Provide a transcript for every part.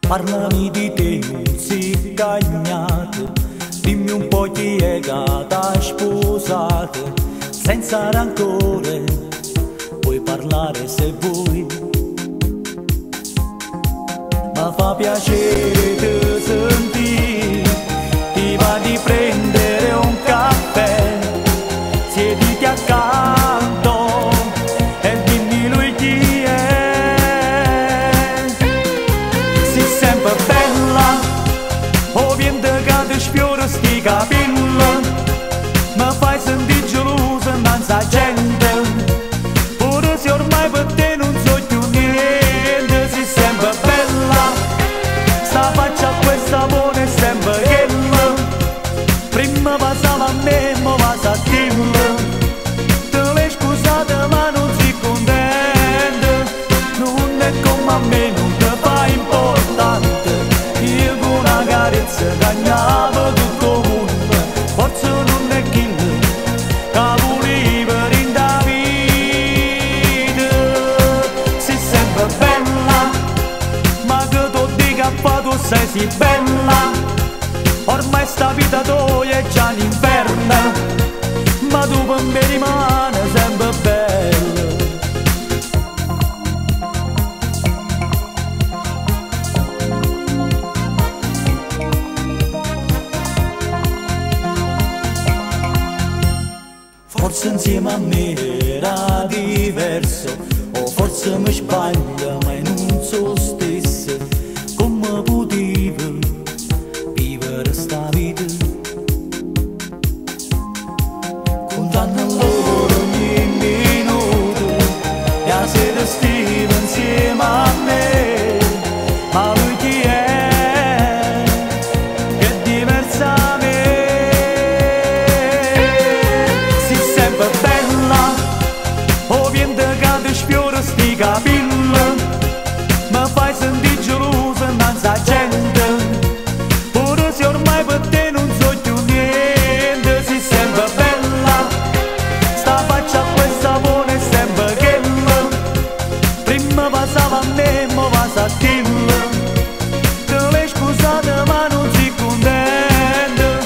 Parlami di te, si cagnate, dimmi un po' chi è che t'ha sposato, senza rancore, puoi parlare se vuoi. Ma fa piacere te sentire, ti va di prendere un caffè, siediti accanto e dimmi lui chi è. Si sente bella, o viene che ti sfiora sti capelli, mi fai sentire gelosa innanzi a gente, pure se ormai per te non so più niente. Si sente bella, sta faccia questa buona è sempre quella, prima passava a me, mo passa a te. Te l'hai scusata ma non si contenta, non è come a me, non ti fa importante. Io con una carezza cagnava tutto il mondo, forse non è chi che voleva in da vita. Si sente bella, ma che tu dica fa tu sei sì bella, ormai sta vita tua è già un inferno, ma tu per me rimane sempre bella. Forse insieme a me era diverso, o forse mi sbaglio, ma non so stesso. Come potevo vivere sta vita, contando loro ogni minuto, e a sera stiva insieme a me. Ma lui chi è? Che è diversa da me. Si sente bella, o viene che ti sfiora sti capelli, mi fai sentire gelosa innanzi a gente, pure se ormai per te non so più niente. Si sente bella, sta faccia questa buona è sempre quella, prima passava a me, mo passa a te. Te l'hai scusata ma non si contenta,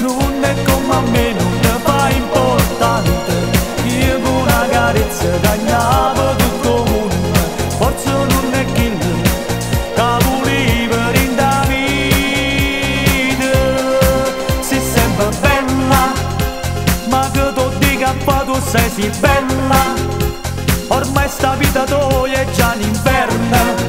non è come a me, non ti fa importante. Io con una carezza cagnava tutto il mondo, forse non è chi che voleva in da vita. Si sente bella, ma che tu dica fa tu sei sì bella, ormai sta vita tua è già un inferno,